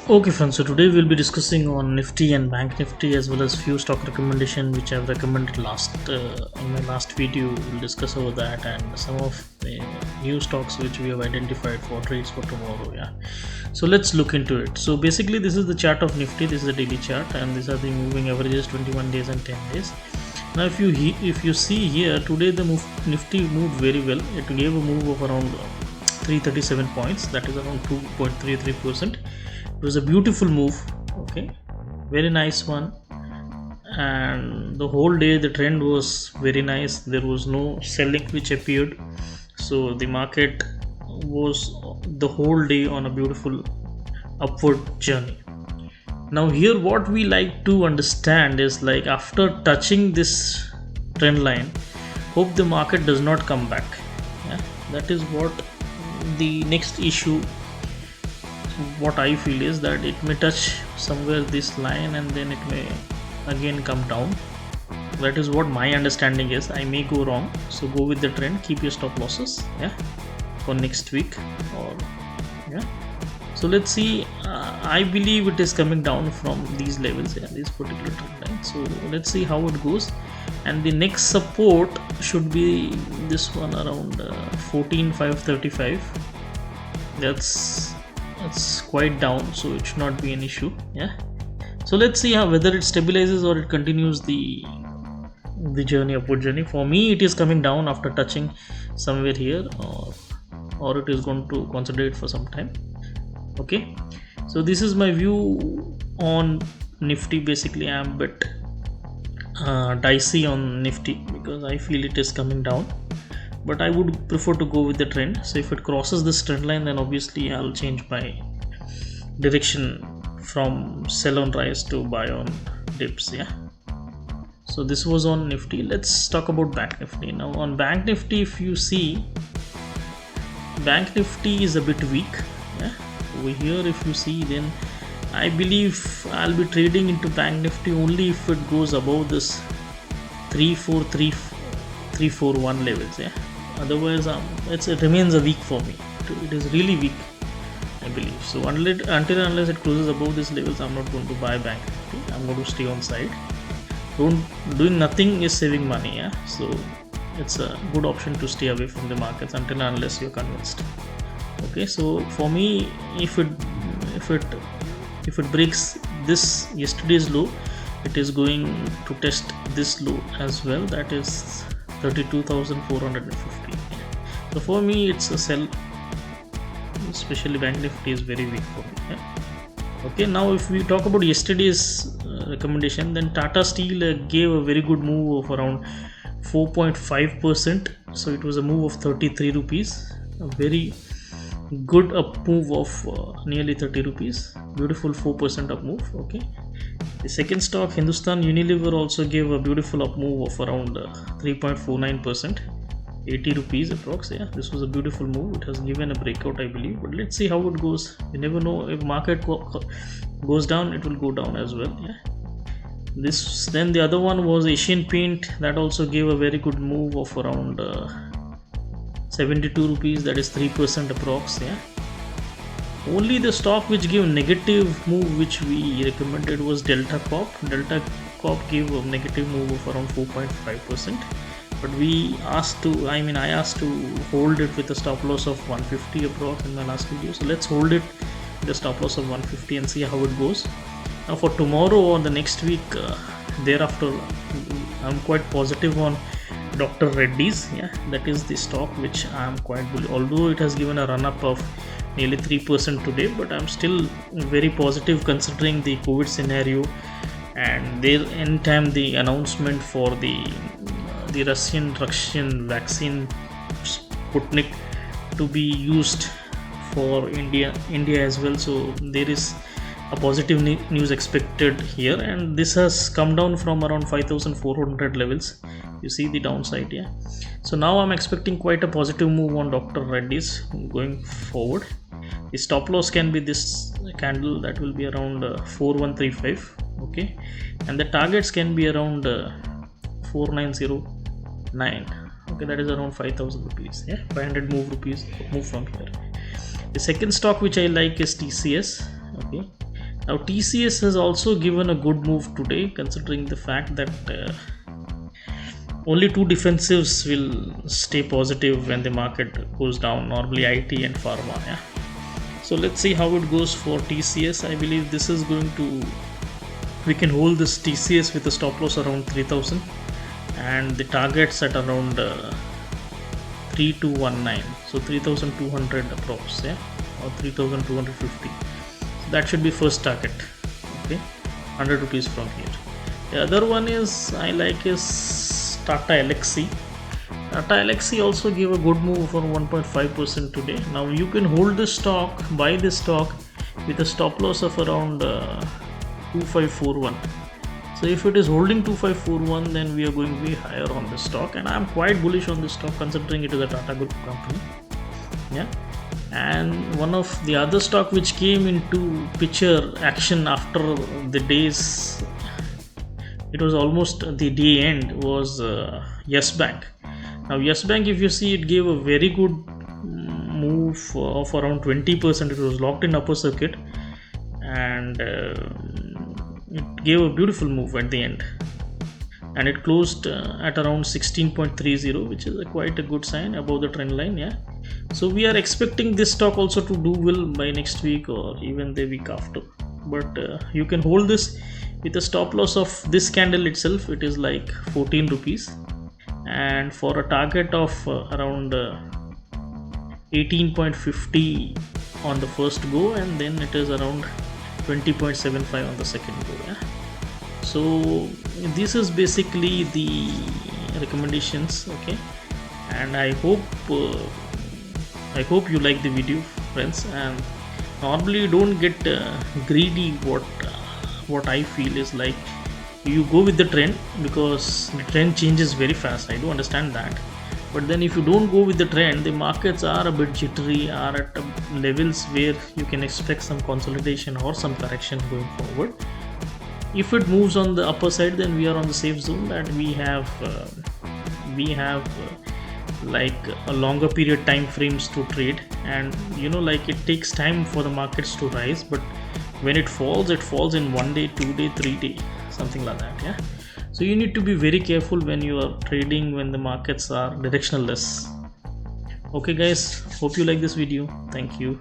Okay friends, so today we'll be discussing on Nifty and Bank Nifty as well as few stock recommendation which I've recommended in my last video. We'll discuss over that and some of the new stocks which we have identified for trades for tomorrow. Yeah, so let's look into it. So basically this is the chart of Nifty. This is the daily chart and these are the moving averages 21 days and 10 days. Now if you see here today the Nifty moved very well. It gave a move of around 337 points, that is around 2.33%. It was a beautiful move, okay, very nice one, and the whole day the trend was very nice. There was no selling which appeared, so the market was the whole day on a beautiful upward journey. Now here what we like to understand is, like, after touching this trend line, hope the market does not come back. Yeah, that is what the next issue, what I feel is that it may touch somewhere this line and then it may again come down. That is what my understanding is. I may go wrong, so go with the trend, keep your stop losses, yeah, for next week. Or yeah, so let's see. I believe it is coming down from these levels, yeah, this particular trend line. So let's see how it goes, and the next support should be this one around 14,535. That's quite down, so it should not be an issue. Yeah, so let's see how whether it stabilizes or it continues the journey, upward journey. For me it is coming down after touching somewhere here, or it is going to consolidate for some time. Okay, so this is my view on Nifty. Basically I am a bit dicey on Nifty because I feel it is coming down, but I would prefer to go with the trend. So if it crosses this trend line, then obviously I'll change my direction from sell on rise to buy on dips. Yeah, so this was on Nifty. Let's talk about Bank Nifty now. On Bank Nifty, if you see, Bank Nifty is a bit weak. Yeah, over here if you see, then I believe I'll be trading into Bank Nifty only if it goes above this 341 levels. Yeah, otherwise it remains a weak for me. It is really weak, I believe. So until unless it closes above these levels, I'm not going to buy Bank Nifty. I'm going to stay on side. Doing nothing is saving money. Yeah, so it's a good option to stay away from the markets until unless you're convinced. Okay, so for me, if it breaks this yesterday's low, it is going to test this low as well, that is 32,450. So for me it's a sell, especially Bank Nifty is very weak for me. Yeah? Okay, now if we talk about yesterday's recommendation, then Tata Steel gave a very good move of around 4.5%. so it was a move of 33 rupees, a very good up move of nearly 30 rupees, beautiful 4% up move. Okay, the second stock, Hindustan Unilever, also gave a beautiful up move of around 3.49%, 80 rupees approx. Yeah, this was a beautiful move. It has given a breakout, I believe, but let's see how it goes. You never know, if market goes down, it will go down as well. Yeah, then the other one was Asian Paint, that also gave a very good move of around 72 rupees, that is 3% approx. Yeah, only the stock which gave negative move which we recommended was Delta Corp. Delta Corp gave a negative move of around 4.5%, but I asked to hold it with a stop loss of 150 approx in my last video. So let's hold it with a stop loss of 150 and see how it goes. Now for tomorrow or the next week thereafter, I'm quite positive on Dr. Reddy's. Yeah, that is the stock which I am quite bullish, although it has given a run up of nearly 3% today, but I'm still very positive considering the COVID scenario, and anytime the announcement for the Russian vaccine Sputnik to be used for India as well. So there is a positive news expected here, and this has come down from around 5,400 levels. You see the downside. Yeah, so now I'm expecting quite a positive move on Dr. Reddy's going forward. The stop loss can be this candle, that will be around 4135. Okay, and the targets can be around 4909. Okay, that is around 5,000 rupees. Yeah, 500 move from here. The second stock which I like is TCS. Okay, Now TCS has also given a good move today, considering the fact that only two defensives will stay positive when the market goes down, normally IT and pharma. Yeah. So let's see how it goes for TCS. I believe this is going to, we can hold this TCS with a stop loss around 3000 and the targets at around 3219, so 3200 approx, yeah, or 3250. So that should be first target. Okay, 100 rupees from here. The other one is I like is Tata Elxsi. Tata Elxsi also gave a good move for 1.5% today. Now you can hold this stock, buy this stock with a stop loss of around 2541. So if it is holding 2541, then we are going way higher on this stock, and I'm quite bullish on this stock considering it is a Tata Group company. Yeah. And one of the other stock which came into picture action after the days, it was almost the day end, was Yes Bank. Now Yes Bank, if you see, it gave a very good move of around 20%. It was locked in upper circuit and it gave a beautiful move at the end, and it closed at around 16.30, which is quite a good sign above the trend line. Yeah, so we are expecting this stock also to do well by next week or even the week after, but you can hold this with a stop loss of this candle itself. It is like 14 rupees, and for a target of around 18.50 on the first go, and then it is around 20.75 on the second go. Yeah, so this is basically the recommendations. Okay, and I hope you like the video, friends. And normally don't get greedy. What I feel is like, you go with the trend because the trend changes very fast. I do understand that, but then if you don't go with the trend, the markets are a bit jittery, are at levels where you can expect some consolidation or some correction going forward. If it moves on the upper side, then we are on the safe zone, that we have like a longer period time frames to trade, and like it takes time for the markets to rise, but when it falls in 1 day, 2 day, 3 day, something like that. Yeah, so you need to be very careful when you are trading when the markets are directionless. Okay guys, hope you like this video. Thank you.